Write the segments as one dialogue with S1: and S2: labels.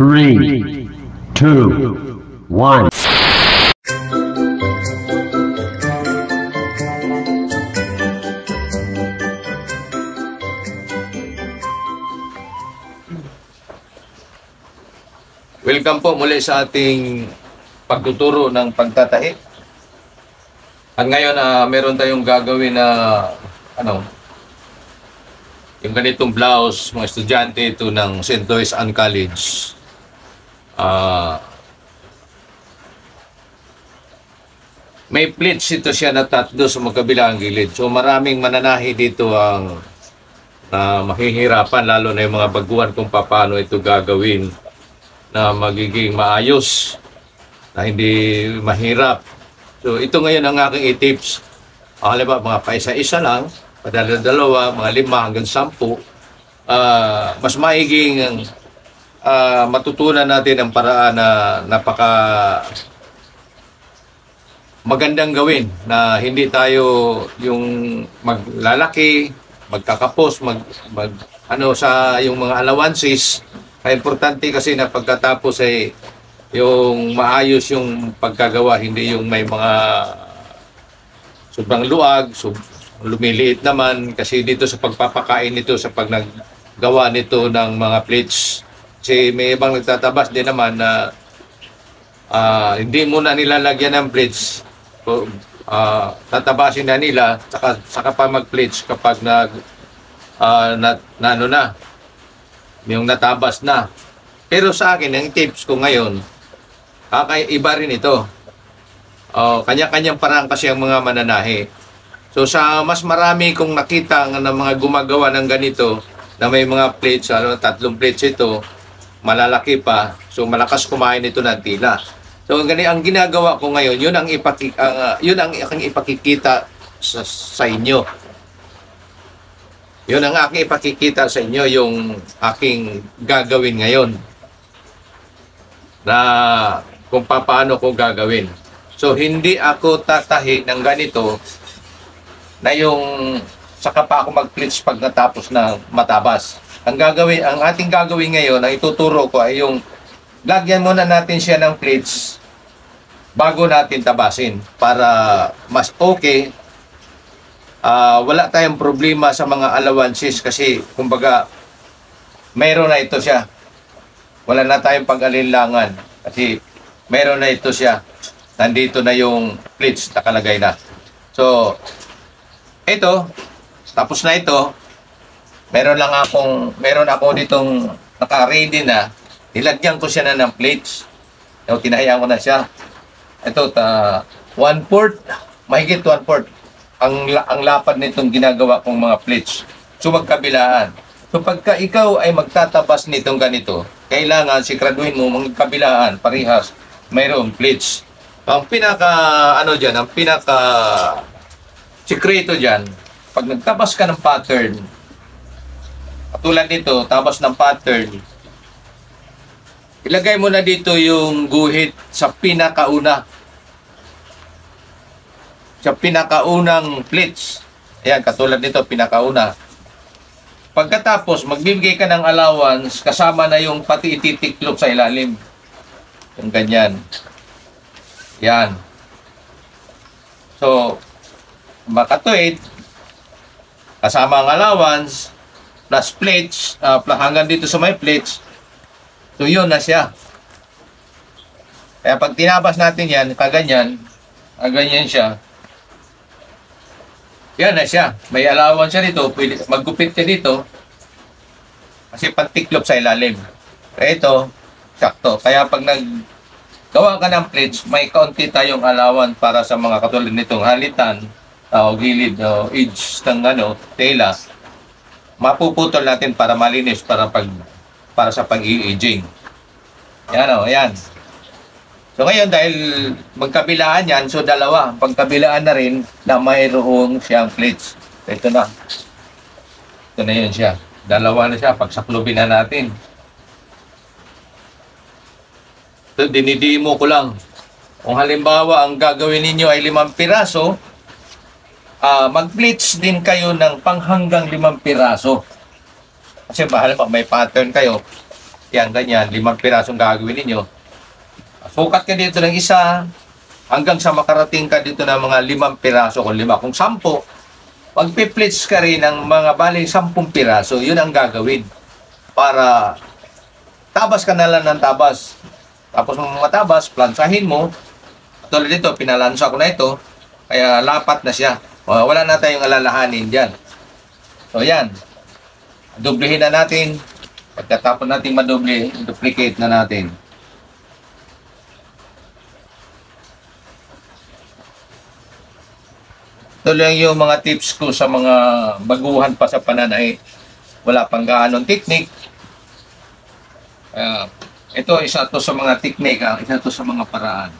S1: 3, 2, 1.
S2: Welcome po muli sa ating pagtuturo ng pagtatahi. At ngayon meron tayong gagawin na yung ganitong blouse, mga estudyante ito ng St. Louis Ann College. May pleats ito siya na tatlo sa magkabilang gilid. So maraming mananahi dito ang mahihirapan, lalo na yung mga baguhan kung paano ito gagawin na magiging maayos, na hindi mahirap. So ito ngayon ang aking tips. Halimbawa, mga paisa-isa lang, padala-dalawa, mga 5 hanggang 10. Mas maiging matutunan natin ang paraan na napaka magandang gawin, na hindi tayo yung maglalaki, magkakapos, sa yung mga allowances. Kaya importante kasi na pagkatapos ay yung maayos yung pagkagawa, hindi yung may mga sobrang luag, lumiliit naman. Kasi dito sa pagpapakain nito, sa pagnagawa nito ng mga plates, kasi may ibang nagtatabas din naman na hindi muna nilalagyan ng plates. Tatabasin na nila, saka pa mag-plates kapag yung natabas na. Pero sa akin, ang tips ko ngayon, iba rin ito. Kanya-kanyang parang kasi ang mga mananahi. So sa mas marami kong nakita ng mga gumagawa ng ganito, na may mga plates, 3 plates ito, malalaki pa, so malakas kumain ito ng tila. So ang ginagawa ko ngayon, yun ang aking ipakikita sa inyo. Yun ang aking ipakikita sa inyo, yung aking gagawin ngayon, na kung paano ko gagawin. So hindi ako tatahi ng ganito na yung saka pa ako mag-pleats pag natapos na matabas. Ang ating gagawin ngayon, ang ituturo ko ay yung lagyan muna natin siya ng plates bago natin tabasin para mas okay. Wala tayong problema sa mga allowances kasi kumbaga mayroon na ito siya. Wala na tayong pag-alinlangan kasi mayroon na ito siya. Nandito na yung plates, nakalagay na. So ito, tapos na ito. Meron ako ditong naka-ready na. Nilagyan ko siya na ng plates. Tinahayaan ko na siya. Ito, 1/4, mahigit 1/4 ang lapad nitong ginagawa kong mga plates. So magkabilaan. So pagka ikaw ay magtatabas nitong ganito, kailangan siguraduhin mo magkabilaan, parehas, mayroong plates. Ang pinaka sikreto dyan, pag nagtabas ka ng pattern, katulad nito, tabas ng pattern, ilagay mo na dito yung guhit sa pinakaunang plates. Ayan, katulad nito, pinakauna. Pagkatapos, magbibigay ka ng allowance, kasama na yung pati ititiklop sa ilalim. Yung ganyan. Yan. So, makatuwid, kasama ang allowance, plus plates, hanggang dito sa may plates. So yun na siya. Kaya pag tinabas natin yan, ganyan siya. Yan na siya. May allowance siya dito, pwede maggupit siya dito. Kasi pantiklop sa ilalim. Kaya ito, sakto. Kaya pag naggawa ka ng plates, may kaunti tayong allowance para sa mga katulad nitong halitan, o gilid, o edge ng tela. Mapuputol natin para malinis, para sa pag-i-aging. Yan. So ngayon, dahil magkabilaan yan, so dalawa, pagkabilaan na rin na mayroong siyang plates. Ito na yun siya. Dalawa na siya, pagsaklubin na natin. So dinidimo ko lang. Kung halimbawa ang gagawin ninyo ay 5 piraso, mag-pleats din kayo ng panghanggang 5 piraso. Kasi halimbawa may pattern kayo, Yan, ganyan. 5 pirasong gagawin ninyo. Sukat ka dito ng isa hanggang sa makarating ka dito ng mga 5 piraso kung 5. Kung 10, magpiplits ka rin ng mga baling 10 piraso. Yun ang gagawin. Para tabas ka na lang ng tabas. Tapos nung matabas, plansahin mo. Tulad dito, pinalansa ko na ito. Kaya lapat na siya. Wala na tayong alalahanin dyan. So yan. Dublihin na natin. Pagkatapos natin madoble, duplicate na natin. Ito lang yung mga tips ko sa mga baguhan pa sa pananay. Wala pang gaanong technique. Isa to sa mga technique, isa to sa mga paraan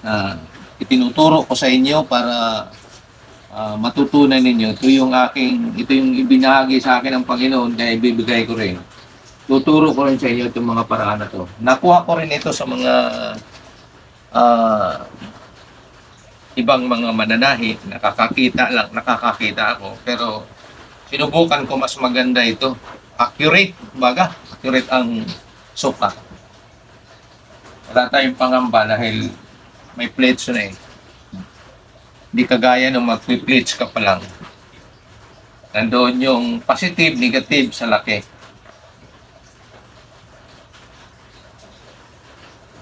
S2: na itinuturo ko sa inyo para matutunan ninyo. Ito yung ibinahagi sa akin ng Panginoon, kaya ibibigay ko rin. Tuturo ko rin sa inyo itong mga paraan na to. Nakuha ko rin ito sa mga ibang mga mananahi. Nakakakita ako. Pero sinubukan ko mas maganda ito. Accurate ang sukat. Wala tayong pangamba dahil may plates na eh. Hindi kagaya nung mag-plates ka pa lang. Nandoon yung positive, negative sa laki.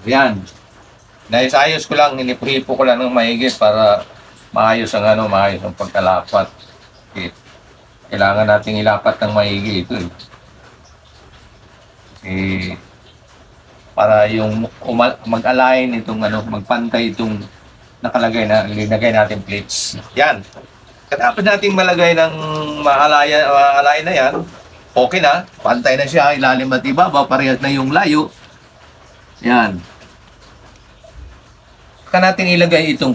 S2: Yan. Naisayos ko lang, hinipo ko lang ng maigit para maayos ang pagkalapat. Okay. Kailangan nating ilapat ng maigi ito eh. Para yung mag-align itong magpantay itong linagay natin plates. Yan. Katapos nating malagay ng maalay na yan, okay na, pantay na siya, ilalim at ibaba, parehas na yung layo. Yan. Saka natin ilagay itong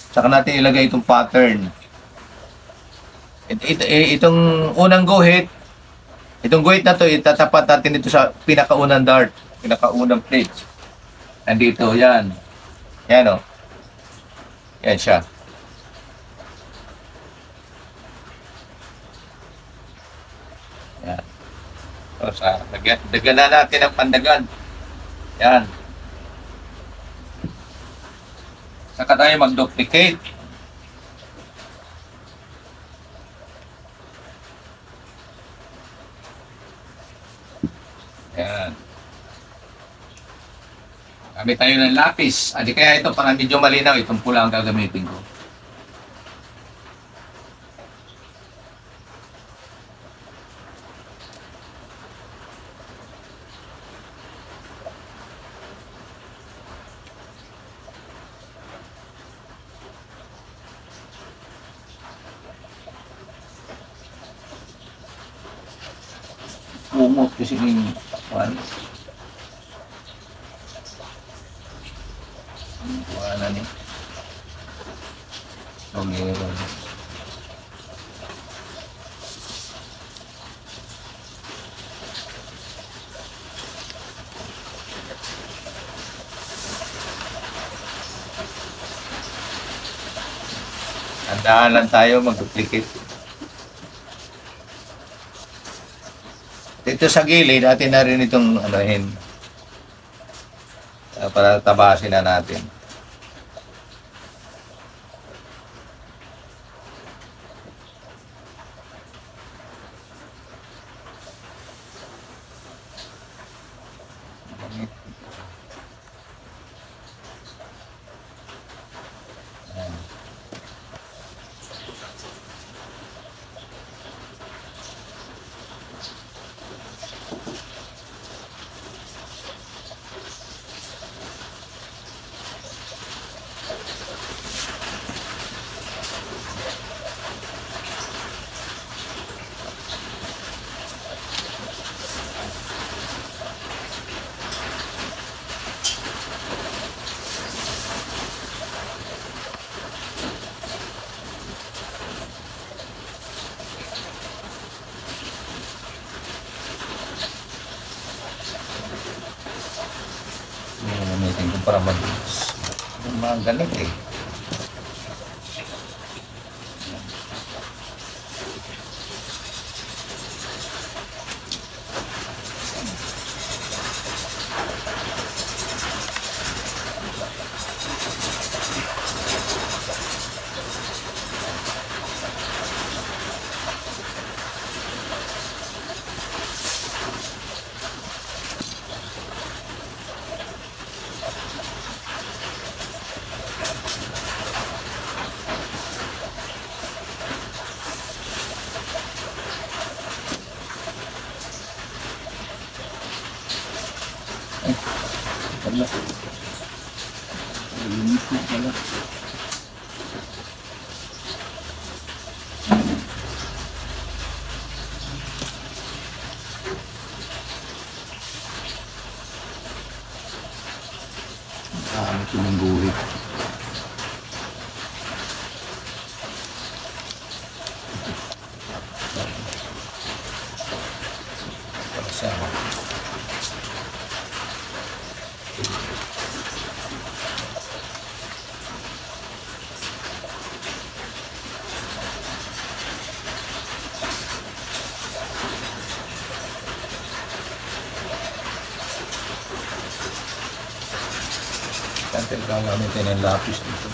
S2: saka natin ilagay itong pattern. Itong unang guhit, itong guhit na to, itatapat natin dito sa pinakaunang dart, pinakaunang plate. Nandito, yan. Yan o. Yan siya. Yan. So, dagan na natin ang pandagan. Yan. Saka tayo mag-duplicate. Yan. Gamit tayo ng lapis. Adi kaya ito para medyo malinaw. Itong pula ang gagamitin ko. Umot kasi yung wala ni. So, meron. Tandaan lang tayo mag-duplicate. Dito sa gilid, natin na rin itong para tabasin na natin. Gamitin ko para mabilis. Yung mga ganit eh. Hala. Linis na pala. Ito ng guhit. Kantel ka gamitin ng lapis dito.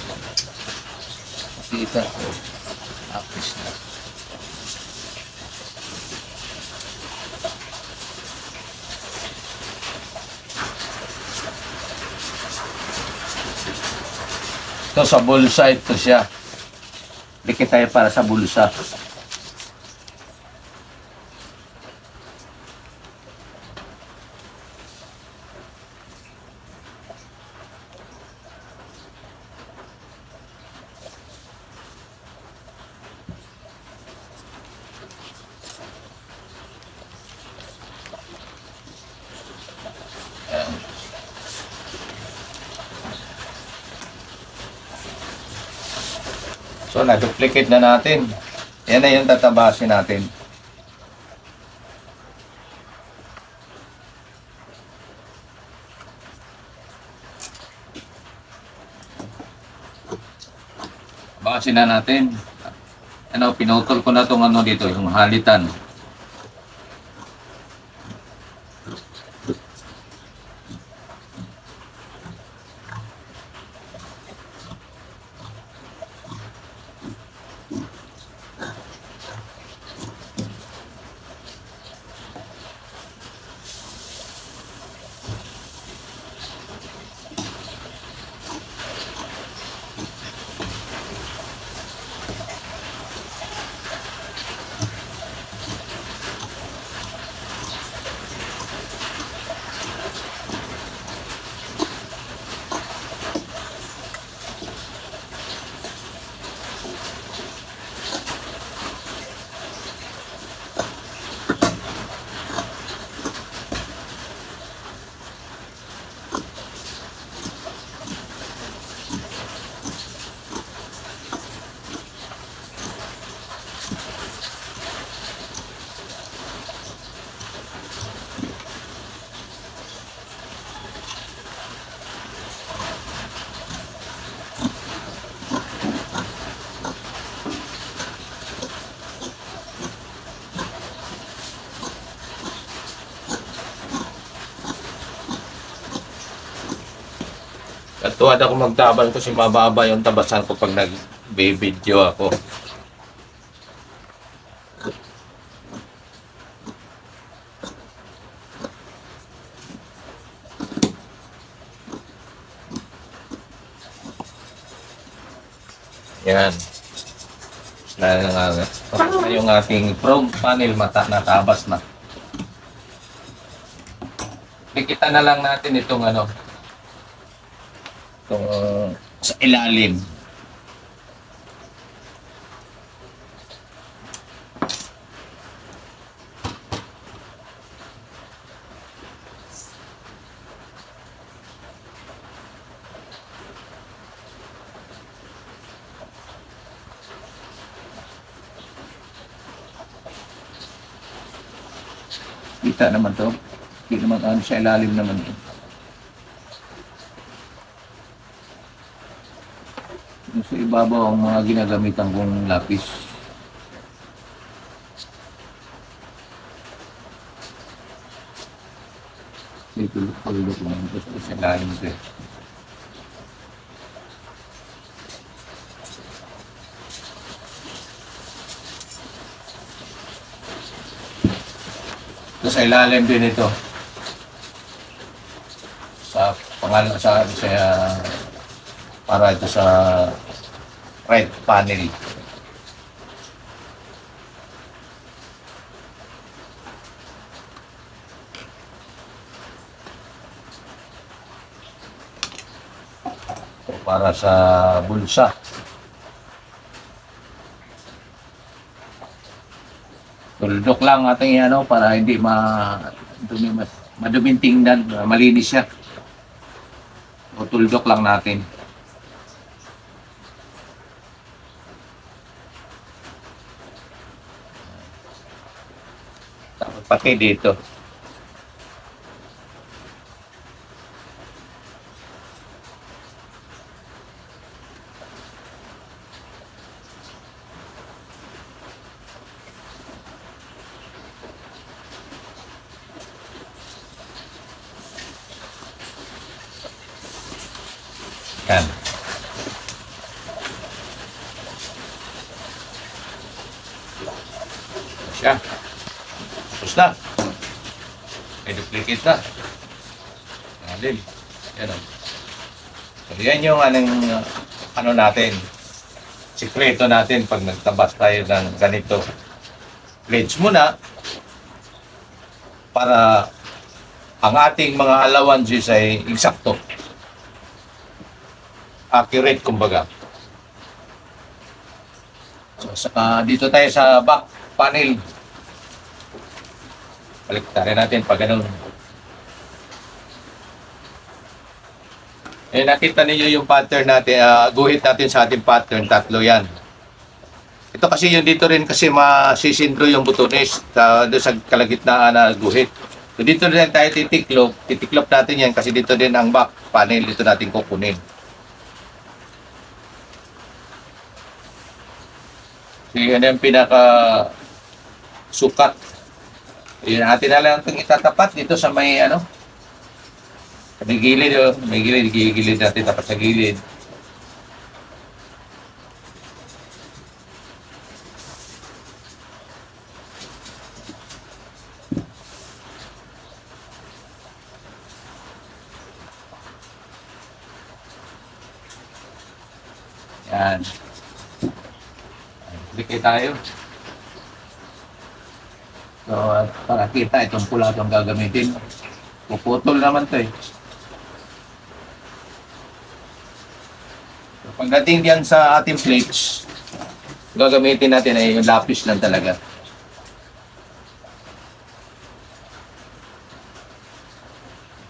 S2: Kita ko. Lapis na. Ito sa bulsa ito siya. Dikit tayo para sa bulsa. So, na-duplicate na natin. Yan na yung tatabasin natin. Basin na natin. Ano, pinutol ko na itong ano dito, yung halitan. At tuwad ako magtabas kasi mababa yung tabasan ko pag nag-video ako. Yan. Tapos na yung ating front panel natabas na. Dikita na lang natin itong ano. Sa ilalim. Kita naman to. Hindi naman ano sa ilalim naman to. Sa ibabaw ang mga ginagamitan kong lapis. Ito lang ito sa ilalim ito. Ito sa ilalim din ito. Sa pangalan sa para ito sa right panel. para sa bulsa. Tuldok lang ating ano para hindi maduming tingnan, malinis siya. O tuldok lang natin. Tapos pati dito. Yan. Siya. Tapos na. May duplicate na. Alin. Yan o. So, yan yung ano natin. Sikreto natin pag nagtabas tayo ng ganito. Pledge muna para ang ating mga allowances ay eksakto. Accurate, kumbaga. So, dito tayo sa back panel. Baliktarin natin pag ganun. Eh, nakita niyo yung pattern natin, guhit natin sa ating pattern, tatlo yan. Ito kasi yung dito rin kasi masisindro yung butones doon sa kalagitnaan na guhit. So, dito rin tayo titiklop natin yan kasi dito din ang back panel, dito natin kukunin. Yan yung pinaka sukat. Yan natin na lang itong itatapat dito sa may may gilid, may gilid natin tapat sa gilid. Yan. Bigay tayo. So, para kita itong pula itong gagamitin. Puputol naman ito eh. So, pagdating diyan sa ating plates, gagamitin natin ay yung lapis lang talaga.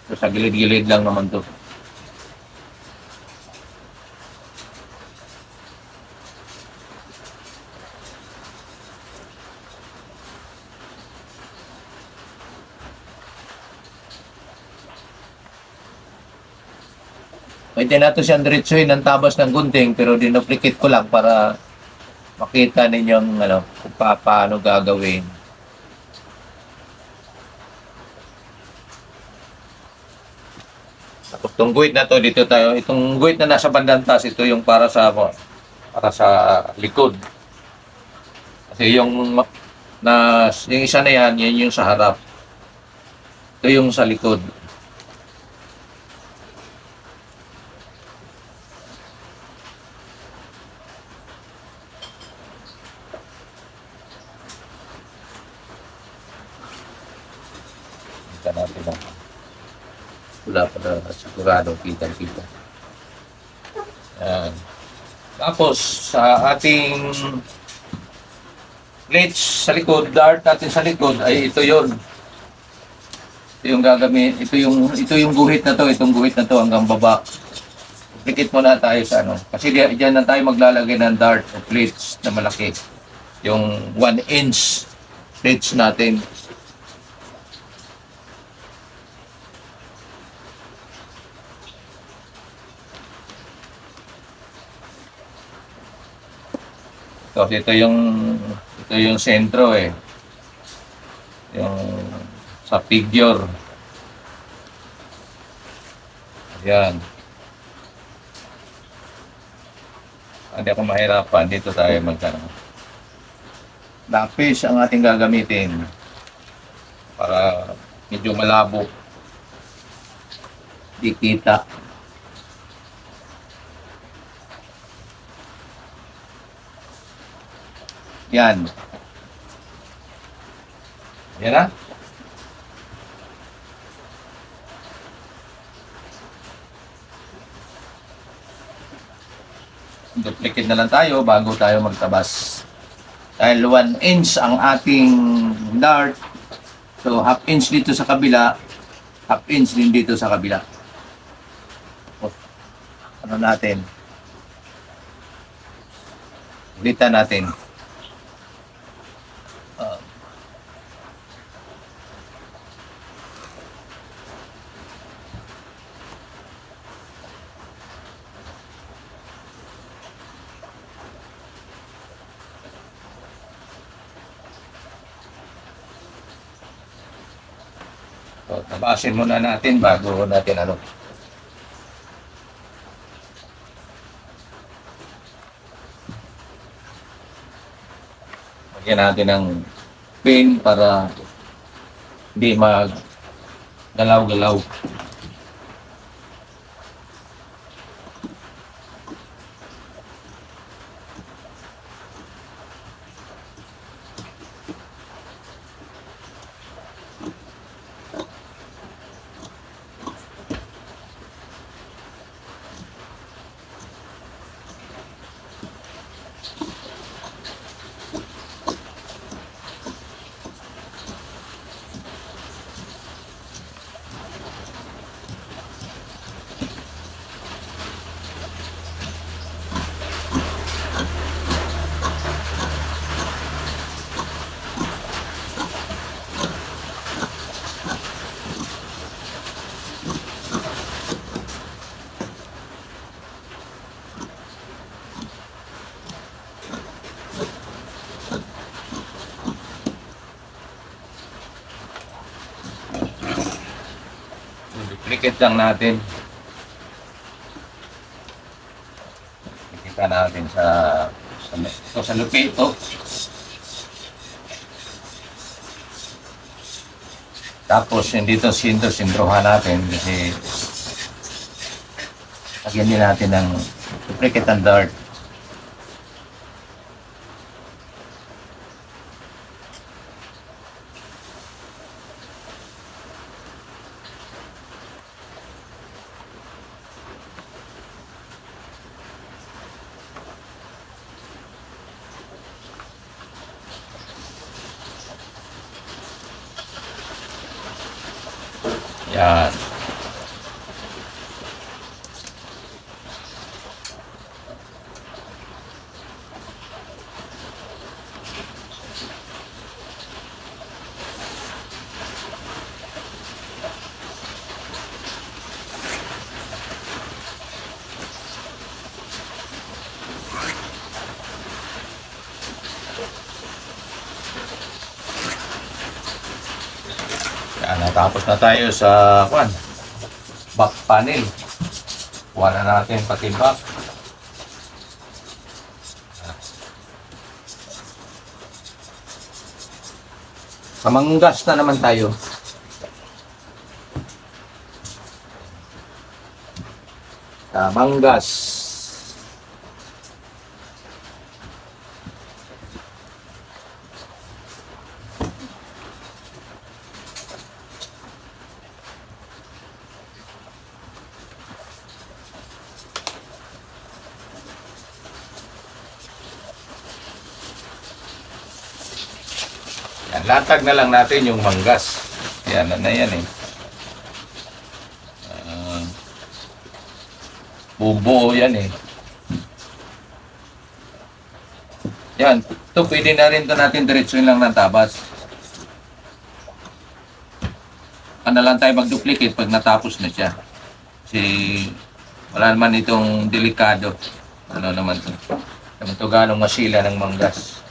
S2: So, sa gilid-gilid lang naman to. Pwede na ito siyang diretsuhin ng tabas ng gunting pero dinuplicate ko lang para makita ninyong kung paano gagawin. Tapos itong guhit na to, dito tayo. Itong guhit na nasa bandang taas, ito yung para sa likod. Kasi yung isa na yan yung sa harap. Ito yung sa likod. Natin lang. Wala pa na sigurado kita-kita. Yan. Tapos sa ating plates sa likod, dart natin sa likod ay ito yon. Ito yung gagamit, ito yung guhit na to, itong guhit na to hanggang baba. Dikit muna tayo sa kasi diyan na tayo maglalagay ng dart o plates na malaki. Yung 1 inch plates natin. Kasi ito yung sentro eh. Yung sa figure. Ayan. Hindi ako mahirapan. Dito tayo magtanong. Lapis ang ating gagamitin para medyo malabo. Di kita. Yan. Yan na. Duplicate na lang tayo bago tayo magtabas. Dahil 1 inch ang ating dart. So, half inch dito sa kabila, half inch din dito sa kabila. Ano natin? Ulitan natin. So, tabasin muna natin bago natin ano. Lagyan natin ng pin para hindi mag-galaw-galaw. Duplicate lang natin. Kita natin sa lupit ito. Tapos yung dito sindrohan natin kasi lagyan din natin ng duplicate and dart. Yan. Yan, natapos na tayo sa back panel. Kuha na natin pati back. Sa manggas na naman tayo. Sa manggas. Latag na lang natin yung manggas. Yan na yan eh. Bubuo yan eh. Yan. Ito pwede na rin ito natin diretsuin lang ng tabas. Ano lang tayo mag-duplicate pag natapos na siya. Kasi wala naman itong delikado. Ano naman ito. Naman ito ganong masila ng manggas.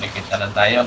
S2: Dikit na lang tayo.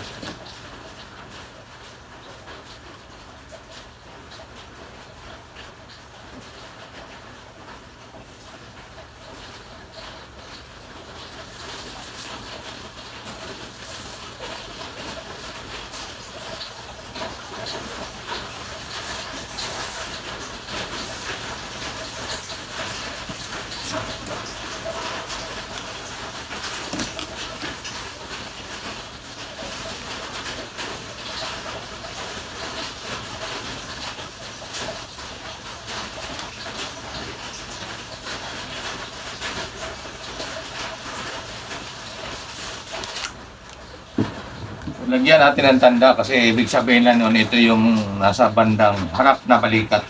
S2: Lagyan natin ng tanda kasi ibig sabihin na nun ito yung nasa bandang harap na balikat.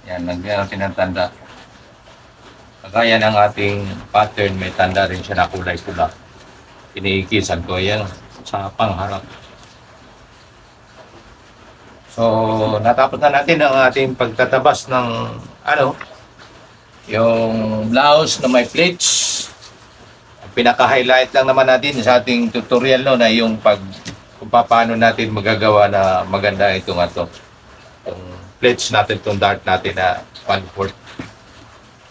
S2: Yan, lagyan natin ng tanda. Kagaya ng ating pattern, may tanda rin siya na kulay pula. Iniikisan ko yan sa pangharap. So, natapos na natin ang ating pagtatabas ng yung blouse na may pleats. Pinaka-highlight lang naman natin sa ating tutorial no na yung kung paano natin magagawa na maganda itong yung pleats natin, itong dart natin na 1/4.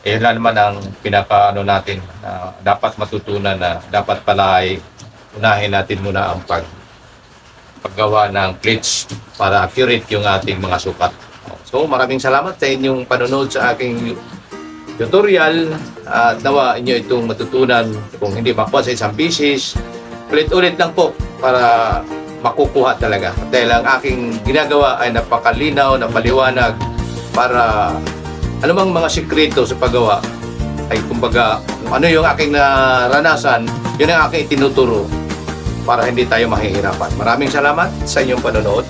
S2: Eh lang naman ang pinaka natin na dapat matutunan na dapat pala ay unahin natin muna ang paggawa ng pleats para accurate yung ating mga sukat. So maraming salamat sa inyong panonood sa aking tutorial at nawa inyo itong matutunan. Kung hindi makuha sa isang bisis, ulit-ulit lang po para makukuha talaga. Dahil ang aking ginagawa ay napakalinaw, napaliwanag para anumang mga sikreto sa paggawa ay kumbaga ano yung aking naranasan, yun ang aking tinuturo para hindi tayo mahihirapan. Maraming salamat sa inyong panonood.